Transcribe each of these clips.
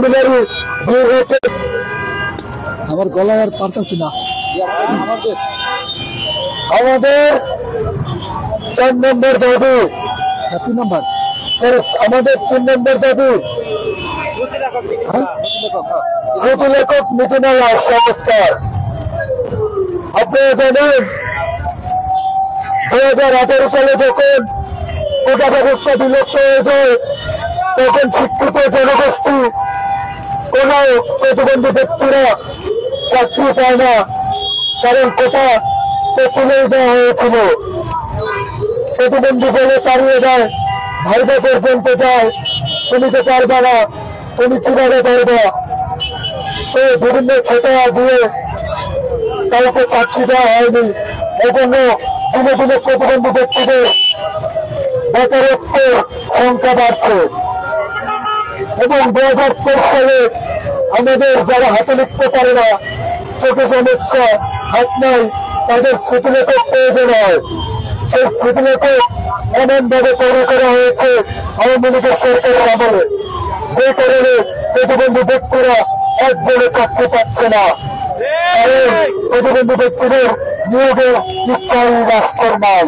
Preliminary আমার গলায় আর পারতেছি না। আমাদের 4 নম্বর দাবি, 3 নম্বর আমাদের 3 নম্বর দাবি শ্রুতি লেখক নীতিমালা সংস্কার। আপনারা জানেন 2018 সালে যখন কোটা ব্যবস্থা বিলুপ্ত হয়ে যায় তখন শিক্ষিত জনগোষ্ঠী কোন প্রতিবন্ধী ব্যক্তিরা চাকরি পায় না, কারণ কোটা তুলে দেওয়া হয়েছিল। প্রতিবন্ধী বলে তাড়িয়ে দেয়, ভাইবা পর্যন্ত যায়, তুমি তো পারবা না, তুমি কিভাবে পারবা। তো বিভিন্ন ছোটা দিয়ে কাউকে চাকরি দেওয়া হয়নি। এজন্য দিনে দিনে প্রতিবন্ধী ব্যক্তিদের বেকারত্বের সংখ্যা বাড়ছে। এবং 2023 সালে আমাদের যারা হাতে লিখতে পারে না, চোখে সমস্যা, হাত নাই, তাদের স্মৃতিলেখক প্রয়োজন হয়। সেই স্মৃতিলেখক এমনভাবে তৈরি করা হয়েছে আওয়ামী লীগের সরকারের আমলে, যে কারণে প্রতিবন্ধী ব্যক্তিরা একজনে চাকরি পাচ্ছে না। কারণ প্রতিবন্ধী ব্যক্তিদের নিয়োগের ইচ্ছাই রাষ্ট্রের নাই।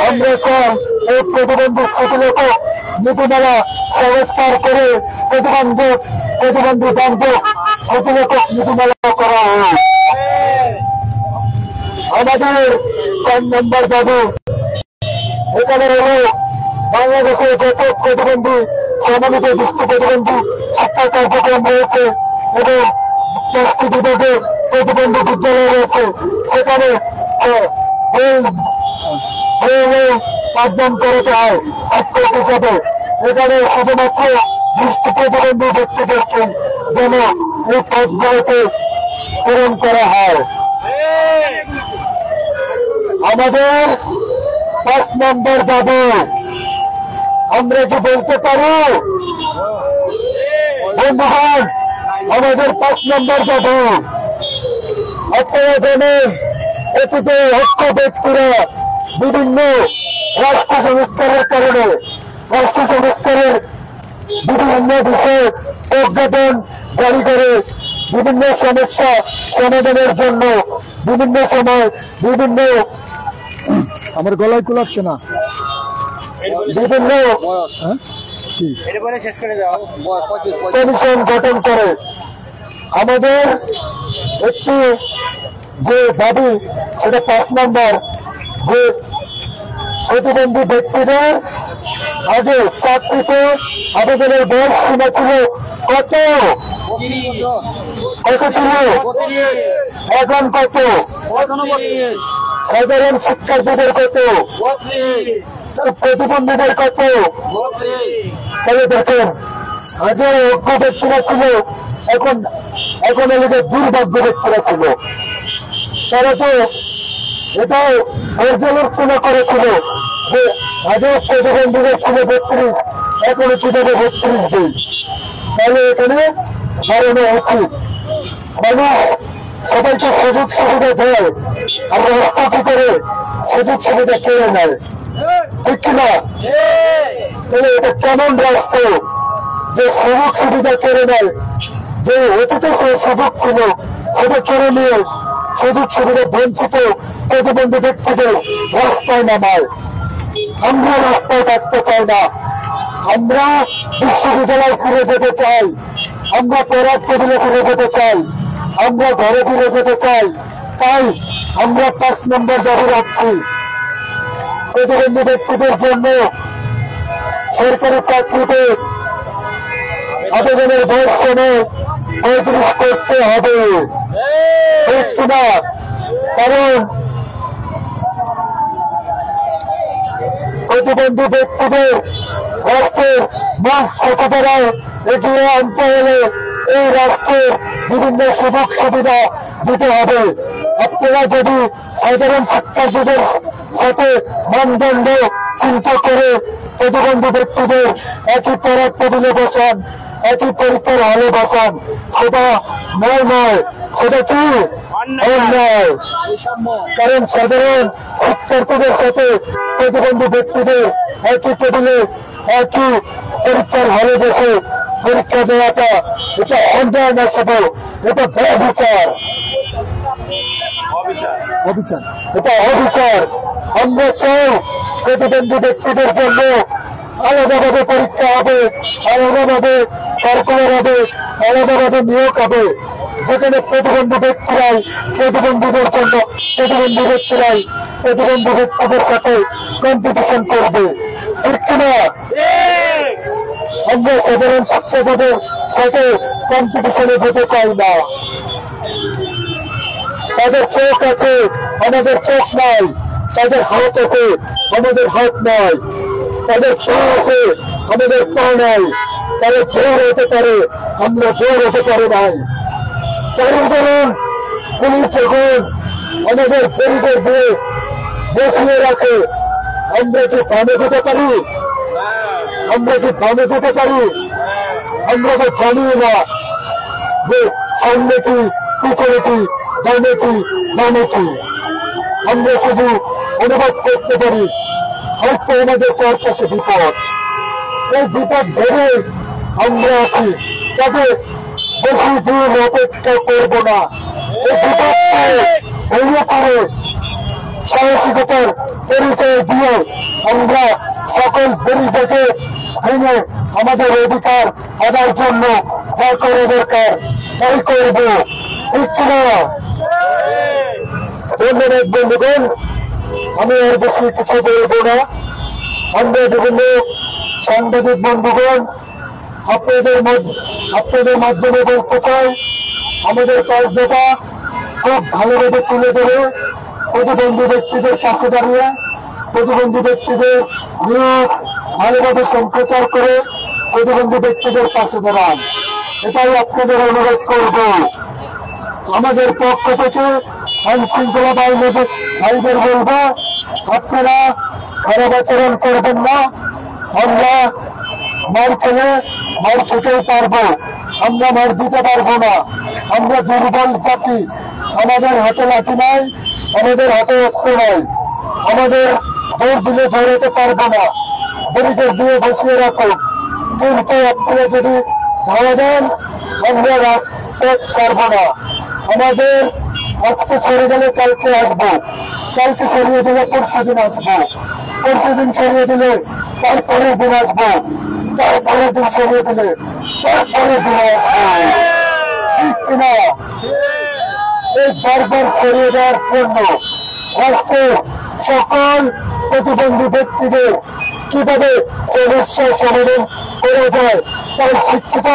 আমরা চাই এই প্রতিবন্ধী স্মৃতিলেখক নীতিমালা সংস্কার করে প্রতিবন্ধী বান্ধব স্মৃতিলেখক নীতিমালা করা হয়। আমাদের 4 নম্বর দাবি এখানে হল বাংলাদেশের যত প্রতিবন্ধী সমন্বিত দৃষ্টি প্রতিবন্ধী শিক্ষা কার্যক্রম রয়েছে এবং 10টি বিভাগে প্রতিবন্ধী বিদ্যালয় রয়েছে, সেখানে পাঠদান করাতে হয় শিক্ষক হিসাবে। এখানে শুধুমাত্র দৃষ্টি প্রতিবন্ধী ব্যক্তিদেরকে যেন এই পদগুলোতে পূরণ করা হয়। আমাদের 5 নম্বর দাবি, আমরা কি বলতে পারি বন্ধুগণ, আমাদের 5 নম্বর দাবি, আপনারা জানেন অতীতে হস্ত ব্যক্তিরা বিভিন্ন রাষ্ট্র সংস্কারের কারণে রাষ্ট্র সংস্কারের বিভিন্ন বিষয়ে প্রজ্ঞাপন জারি করে বিভিন্ন সমস্যা সমাধানের জন্য বিভিন্ন সময় বিভিন্ন আমার গলায় কুলাচ্ছে না বিভিন্ন কমিশন গঠন করে। আমাদের একটি যে দাবি সেটা 5 নম্বর, যে প্রতিবন্ধী ব্যক্তিদের আগে চাকরিতে আবেদনের বয়স সীমা ছিল কত ছিল, এখন কত, সাধারণ শিক্ষার্থীদের কত, প্রতিবন্ধীদের কত। তাহলে দেখেন আগে অজ্ঞ ব্যক্তিরা ছিল, এখন এলাকায় দুর্ভাগ্য ব্যক্তিরা ছিল। তারা তো এটাও পর্যালোচনা করেছিল যে আগে প্রতিবন্ধীদের ছিল 32, এখনো কিভাবে 32 দিই। তাহলে এখানে বাড়ানো উচিত। মানুষ সবাইকে সুযোগ সুবিধা দেয়, আর রাস্তা কি করে সুযোগ সুবিধা কেড়ে নেয়, ঠিক কিনা? তাহলে এটা কেমন রাষ্ট্র যে সুযোগ সুবিধা কেড়ে নেয়, যে অতীতে যে সুযোগ ছিল সেটা কেড়ে নিয়ে সুযোগ সুবিধা বঞ্চিত প্রতিবন্ধী ব্যক্তিদের রাস্তায় নামায়। আমরা রাস্তায় থাকতে চাই না, আমরা বিশ্ববিদ্যালয়ে ফিরে যেতে চাই, আমরা পড়ার টেবিলে ফিরে যেতে চাই, আমরা ঘরে ফিরে যেতে চাই। তাই আমরা 5 নম্বর দাবি রাখছি, প্রতিবন্ধী ব্যক্তিদের জন্য সরকারি চাকরিতে আবেদনের বয়স সময় 35 করতে হবে, ঠিক কিনা? কারণ প্রতিবন্ধী ব্যক্তিদের রাষ্ট্রের মূল স্বতন্ত্রায় এগিয়ে আনতে হলে এই রাষ্ট্রের বিভিন্ন সুযোগ সুবিধা দিতে হবে। আপনারা যদি সাধারণ শিক্ষার্থীদের সাথে মানদণ্ড চিন্তা করে প্রতিবন্ধী ব্যক্তিদের একই পড়ার টেবিলে বসান, একই পরীক্ষার হলে বসান, সেটা নয়, সেটা কি অন্যায়। কারণ সাধারণ শিক্ষার্থীদের সাথে প্রতিবন্ধী ব্যক্তিদের একই টেবিলে একই পরীক্ষার হলে বসে পরীক্ষা দেওয়াটা এটা অন্যায় না, শুধু এটা ব্যবচার, অবিচার, এটা অবিচার। আমরা চাই প্রতিবন্ধী ব্যক্তিদের জন্য আলাদাভাবে পরীক্ষা হবে, আলাদাভাবে সার্কুলার হবে, আলাদাভাবে নিয়োগ হবে, যেখানে প্রতিবন্ধী ব্যক্তিরাই প্রতিবন্ধীদের জন্য প্রতিবন্ধী ব্যক্তিরাই প্রতিবন্ধী ব্যক্তিদের সাথে কম্পিটিশন করবে, ঠিক কিনা? আমরা সাধারণ শিক্ষার্থীদের সাথে কম্পিটিশনে যেতে চাই না। তাদের চোখ আছে, আমাদের চোখ নাই, তাদের হাত আছে, আমাদের হাত নাই, তাদের পা আছে, আমাদের পা নাই, তাদের দৌড় হতে পারে, আমরা দৌড় হতে পারি নাই। কারণ ধরুন পুলিশ যখন আমাদের পরিবার দিয়ে বসিয়ে রাখে, আমরা কি বামে যেতে পারি? আমরা কি বামে যেতে পারি? আমরা তো জানি না যে সামনে কি, পিছনে কি, ডানে কি, বামে কি। আমরা শুধু অনুভব করতে পারি হয়তো আমাদের চারপাশে বিপদ, এই বিপদ ধরে আমরা আছি, তবে বেশি দিন অপেক্ষা করব না। এই বিপদকে ভেঙে করে সাহসিকতার পরিচয় দিয়ে আমরা সকল পরিবেশে ভেঙে আমাদের অধিকার আদায়ের জন্য যা করা দরকার তাই করব, ঠিক কিনা? ধন্যবাদ বন্ধুগণ, আমি আর বেশি কিছু বলবো না। আমরা বিভিন্ন সাংবাদিক বন্ধুগণ আপনাদের মাধ্যমে বলতে চাই, আমাদের 5 দফা খুব ভালোভাবে তুলে ধরে প্রতিবন্ধী ব্যক্তিদের পাশে দাঁড়িয়ে প্রতিবন্ধী ব্যক্তিদের নিউজ ভালোভাবে সম্প্রচার করে প্রতিবন্ধী ব্যক্তিদের পাশে দাঁড়ান, এটাই আপনাদের অনুরোধ করব। আমাদের পক্ষ থেকে আইন শৃঙ্খলা বাহিনীর ভাইদের বলবো, আপনারা খারাপ আচরণ করবেন না। আমরা মার খেতেই পারবো, আমরা মার দিতে পারবো না। আমরা দুর্বল জাতি, আমাদের হাতে লাঠি নাই, আমাদের হাতে অস্ত্র নাই, আমাদের দৌড় দিলে দৌড়াতে পারবো না, ব্যারিকেড দিয়ে বসিয়ে রাখো। কিন্তু আপনারা যদি ধরা দেন, আমরা রাজপথ ছাড়বো না। আমাদের আজকে সরে গেলে কালকে আসবো, কালকে সরিয়ে দিলে পরশু দিন আসবো, পরশু দিন সরিয়ে দিলে তারপরের দিন আসবো, তারপরের দিন সরিয়ে দিলে তারপরের দিন আসবো, ঠিক কিনা? এই বারবার সরিয়ে দেওয়ার জন্য রাষ্ট্রের সকল প্রতিবন্ধী ব্যক্তিদের কিভাবে সমস্যার সমাধান করা যায় তাই শিক্ষিত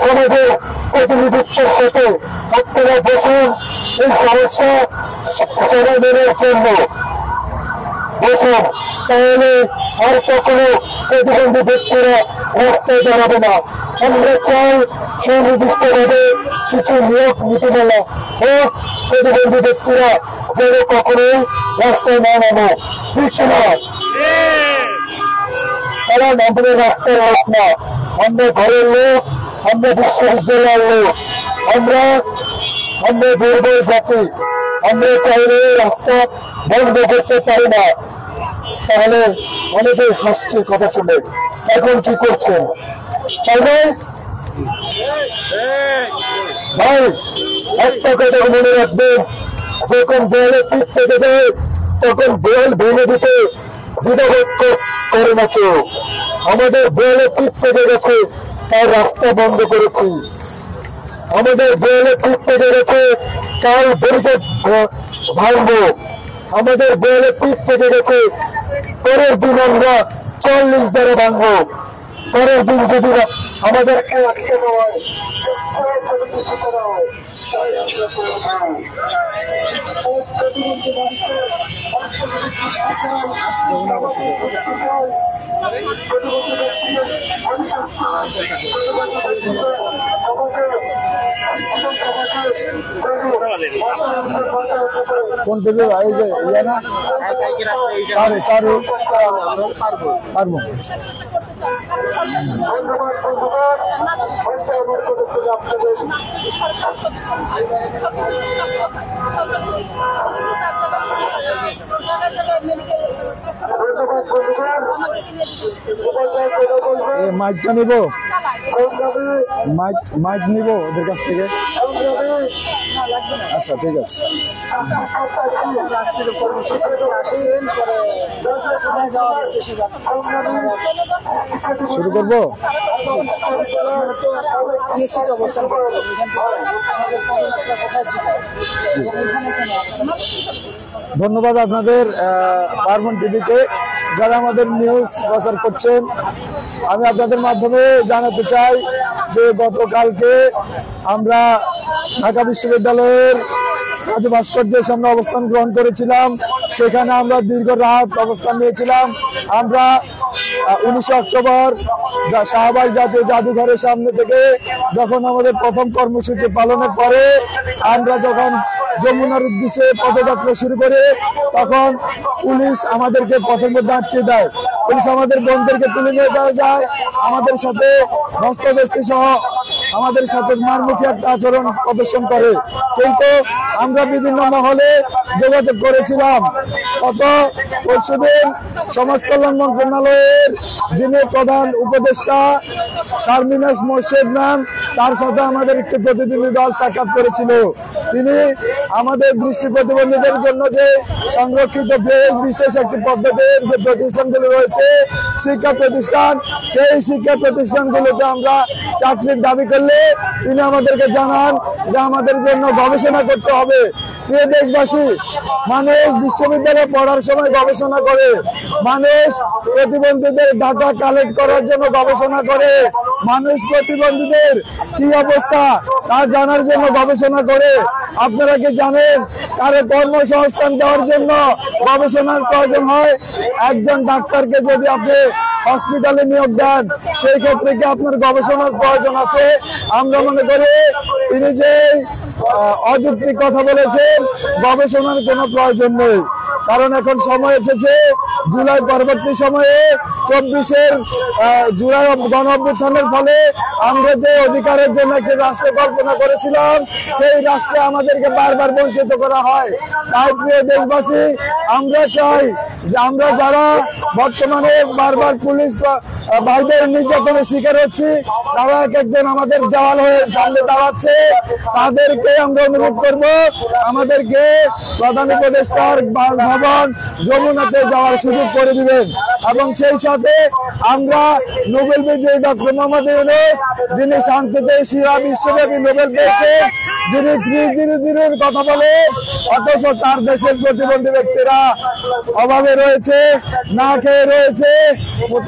সমাজের প্রতিনিধিত্বের সাথে আপনারা বসুন, এই সমস্যা সমাধানের জন্য বসুন, তাহলে আর কখনো প্রতিবন্ধী ব্যক্তিরা রাস্তায় দাঁড়াবে না। আমরা চাই সুনির্দিষ্টভাবে কিছু নিয়োগ নীতিমালা হোক, প্রতিবন্ধী ব্যক্তিরা যেন কখনোই রাস্তায় না নামে, ঠিক কিনা? কারণ আমাদের রাস্তার লোক না, আমরা ঘরের লোক, আমরা বিশ্ববিদ্যালয়ের লোক, আমরা দুর্বল জাতি, আমরা চাইলে রাস্তা বন্ধ করতে পারি না। তাহলে অনেকেই হাসছে কথা শুনে, এখন কি করছেন? তাহলে ভাই একটা কথা মনে রাখবেন, যখন দেয়ালে পিঠ থেকে যায় তখন দেয়াল ভেঙে দিতে দ্বিধাবোধ করে না কেউ। আমাদের দেয়ালে পিঠ থেকে গেছে, তার রাস্তা বন্ধ করেছি। আমাদের দেয়ালে পিঠ থেকে গেছে, কাল ব্যারিকেড ভাঙবো। আমাদের দেয়ালে পিঠ থেকে গেছে, পরের দিন আমরা 40 দ্বারা ভাঙবো। পরের দিন যদি আমাদেরকে আটকানো হয়, কোন দেবে ভাই? যে ইয়ে না সারু পারবো। মাইকটা নিব। মাইক নিব ওদের কাছ থেকে। আচ্ছা ঠিক আছে, শুরু করবো। ধন্যবাদ আপনাদের পার্বণ টিভিকে যারা আমাদের নিউজ প্রচার করছেন। আমি আপনাদের মাধ্যমে জানাতে চাই যে গতকালকে আমরা ঢাকা বিশ্ববিদ্যালয়ের কাজী ভাস্কর্যের সামনে অবস্থান গ্রহণ করেছিলাম। সেখানে আমরা দীর্ঘ রাত অবস্থান নিয়েছিলাম। আমরা 19 অক্টোবর শাহবাগ জাতীয় জাদুঘরের সামনে থেকে যখন আমাদের প্রথম কর্মসূচি পালনের পরে আমরা যখন যমুনার উদ্দেশ্যে পদযাত্রা শুরু করে তখন পুলিশ আমাদেরকে পথের মধ্যে আটকে দেয়। পুলিশ আমাদের বোনদেরকে তুলে নিয়ে যাওয়া যায়, আমাদের সাথে ধস্তাধস্তি সহ আমাদের সাথে মারমুখী একটা আচরণ প্রদর্শন করে। কিন্তু আমরা বিভিন্ন মহলে যোগাযোগ করেছিলাম। গত পরশুদিন সমাজ কল্যাণ মন্ত্রণালয়ের যিনি প্রধান উপদেষ্টা শারমিনাজ মোর্শেদ ম্যাম, তার সাথে আমাদের একটি প্রতিনিধি দল সাক্ষাৎ করেছিল। তিনি আমাদের দৃষ্টি প্রতিবন্ধীদের জন্য যে সংরক্ষিত বিশেষ একটি পদ্ধতির যে প্রতিষ্ঠানগুলো রয়েছে শিক্ষা প্রতিষ্ঠান, সেই শিক্ষা প্রতিষ্ঠানগুলোতে আমরা চাকরির দাবি করলে তিনি আমাদেরকে জানান যে আমাদের জন্য গবেষণা করতে হবে। প্রিয় দেশবাসী, মানুষ বিশ্ববিদ্যালয়ে পড়ার সময় গবেষণা করে, মানুষ প্রতিবন্ধীদের ডাটা কালেক্ট করার জন্য গবেষণা করে, মানুষ প্রতিবন্ধীদের কি অবস্থা তা জানার জন্য গবেষণা করে। আপনারা কি জানেন কারো কর্মসংস্থান দেওয়ার জন্য গবেষণার প্রয়োজন হয়? একজন ডাক্তারকে যদি আপনি হসপিটালে নিয়োগ দেন সেই ক্ষেত্রে কি আপনার গবেষণার প্রয়োজন আছে? আমরা মনে করি তিনি যে অযৌক্তিক কথা বলেছেন, গবেষণার কোনো প্রয়োজন নেই। কারণ এখন সময় এসেছে জুলাই পরবর্তী সময়ে 24-এর জুলাই গণ অভ্যুত্থানের ফলে আমরা যে অধিকারের জন্য একটি রাষ্ট্র কল্পনা করেছিলাম সেই রাষ্ট্রে আমাদেরকে বারবার বঞ্চিত করা হয়। তাই প্রিয় দেশবাসী, আমরা চাই যে আমরা যারা বর্তমানে বারবার পুলিশ ভাইদের নির্যাতনের শিকার হচ্ছি, তারা এক একজন আমাদের দেওয়াল হয়ে সামনে দাঁড়াচ্ছে, তাদেরকে আমরা অনুরোধ করব আমাদেরকে প্রধান উপদেষ্টার ভবন যমুনাতে যাওয়ার সুযোগ করে দিবেন। এবং সেই সাথে আমরা নোবেল বিজয়ী ডক্টর মোহাম্মদ ইউনূস, যিনি শান্তিতে সারা বিশ্বব্যাপী নোবেল পেয়েছেন, যিনি 300 কথা বলেন, অথচ তার দেশের প্রতিবন্ধী ব্যক্তিরা অভাবে রয়েছে, না খেয়ে রয়েছে,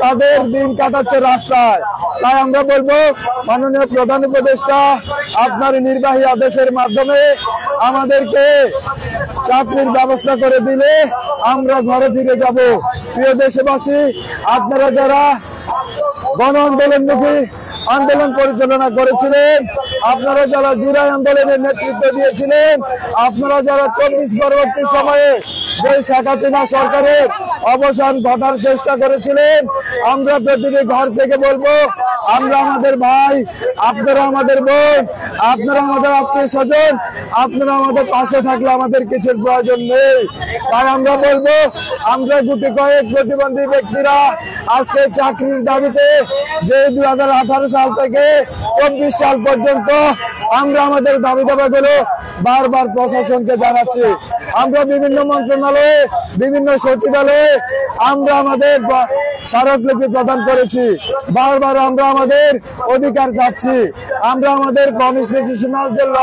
তাদের দিন কাটাচ্ছে রাস্তায়। তাই আমরা বলবো মাননীয় প্রধান উপদেষ্টা আপনার নির্বাহী আদেশের মাধ্যমে আমাদেরকে চাকরির ব্যবস্থা করে দিলে আমরা ঘরে ফিরে যাব। প্রিয় দেশবাসী, আপনারা যারা গণ আন্দোলনমুখী আন্দোলন পরিচালনা করেছিলেন, আপনারা যারা জুলাই আন্দোলনের নেতৃত্ব দিয়েছিলেন, আপনারা যারা 24 পরবর্তী সময়ে যে শেখ হাসিনা সরকারের অবসান ঘটার চেষ্টা করেছিলেন, আমরা প্রতিটি ঘর থেকে বলবো আমরা আমাদের ভাই, আপনারা আমাদের বোন, আপনারা আমাদের আত্মীয় স্বজন, আপনারা আমাদের পাশে থাকলে আমাদের কিছুর প্রয়োজন নেই। তাই আমরা বলবো আমরা গুটি কয়েক প্রতিবন্ধী ব্যক্তিরা আজকে চাকরির দাবিতে যে 2018 সাল থেকে 24 সাল পর্যন্ত আমরা আমাদের দাবি দাবাগুলো বারবার প্রশাসনকে জানাচ্ছি। আমরা বিভিন্ন মন্ত্রণালয়ে, বিভিন্ন সচিবালয়ে আমরা আমাদের স্মারকলিপি প্রদান করেছি। বারবার আমরা আমাদের অধিকার চাচ্ছি। আমরা আমাদের কনস্টিটিউশনাল যে ল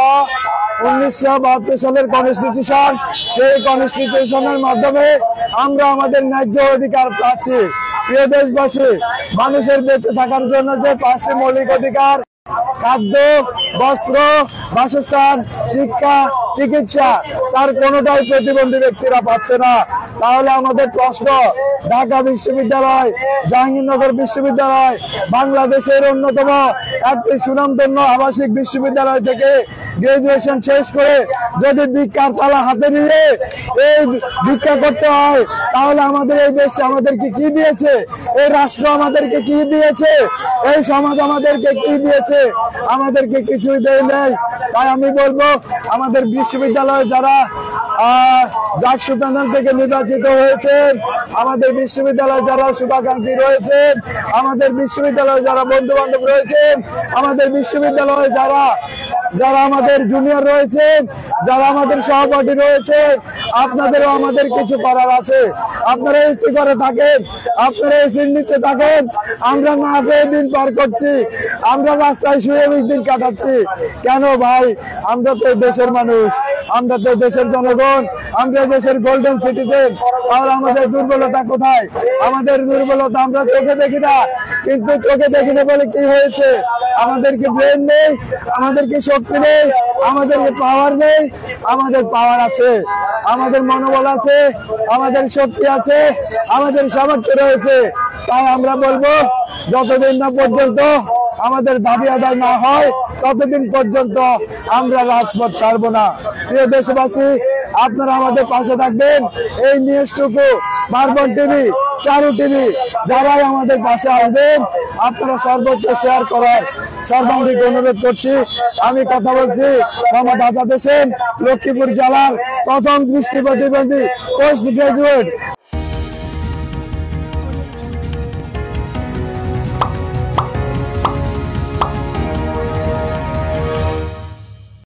1972 সালের কনস্টিটিউশন, সেই কনস্টিটিউশনের মাধ্যমে আমরা আমাদের ন্যায্য অধিকার পাচ্ছি। প্রিয় দেশবাসী, মানুষের বেঁচে থাকার জন্য যে 5টি মৌলিক অধিকার, খাদ্য, বস্ত্র, বাসস্থান, শিক্ষা, চিকিৎসা, তার কোনোটাই প্রতিবন্ধী ব্যক্তিরা পাচ্ছে না। তাহলে আমাদের প্রশ্ন, ঢাকা বিশ্ববিদ্যালয়, জাহাঙ্গীরনগর বিশ্ববিদ্যালয়, বাংলাদেশের অন্যতম একটি সুনামধন্য আবাসিক বিশ্ববিদ্যালয় থেকে গ্রাজুয়েশন শেষ করে যদি ভিক্ষার তালা হাতে নিয়ে এই ভিক্ষা করতে হয়, তাহলে আমাদের এই দেশ আমাদেরকে কি দিয়েছে? এই রাষ্ট্র আমাদেরকে কি দিয়েছে? এই সমাজ আমাদেরকে কি দিয়েছে? আমাদেরকে কিছুই দেয় নাই। তাই আমি বলবো আমাদের বিশ্ববিদ্যালয়ে যারা জাকসু প্যানেল থেকে নির্বাচিত হয়েছেন, আমাদের বিশ্ববিদ্যালয়ে যারা শুভাকাঙ্ক্ষী রয়েছেন, আমাদের বিশ্ববিদ্যালয়ে যারা বন্ধু বান্ধব রয়েছেন, আমাদের বিশ্ববিদ্যালয়ে যারা আমাদের জুনিয়র রয়েছেন, যারা আমাদের সহপাঠী রয়েছে, আপনাদেরও আমাদের কিছু করার আছে। আপনারা এসি করে থাকেন, আপনারা এসির নিচে থাকেন, আমরা না খেয়ে দিন পার করছি, আমরা রাস্তায় শুয়ে দিন কাটাচ্ছি। কেন ভাই? আমরা তো দেশের মানুষ, আমরা তো দেশের জনগণ, আমরা দেশের গোল্ডেন সিটিজেন। তাহলে আমাদের দুর্বলতা কোথায়? আমাদের দুর্বলতা আমরা চোখে দেখি না, কিন্তু চোখে দেখি না বলে কি হয়েছে? আমাদেরকে ব্রেন নেই, আমাদেরকে শক্তি নেই, আমাদেরকে পাওয়ার নেই। আমাদের পাওয়ার আছে, আমাদের মনোবল আছে, আমাদের শক্তি আছে, আমাদের সামর্থ্য রয়েছে। তাই আমরা বলবো যতদিন না পর্যন্ত আমাদের দাবি আদায় না হয়, ততদিন পর্যন্ত আমরা রাজপথ ছাড়বো না। প্রিয় দেশবাসী, আপনারা আমাদের পাশে থাকবেন। এই নিউজটুকু পার্বণ টিভি, চারু টিভি যারাই আমাদের পাশে আসবেন, আপনারা সর্বোচ্চ শেয়ার করার সর্বাঙ্গীন অনুরোধ করছি। আমি কথা বলছি মোহাম্মদ আজাদ হোসেন, লক্ষ্মীপুর জেলার প্রথম দৃষ্টি প্রতিবন্ধী পোস্ট গ্রাজুয়েট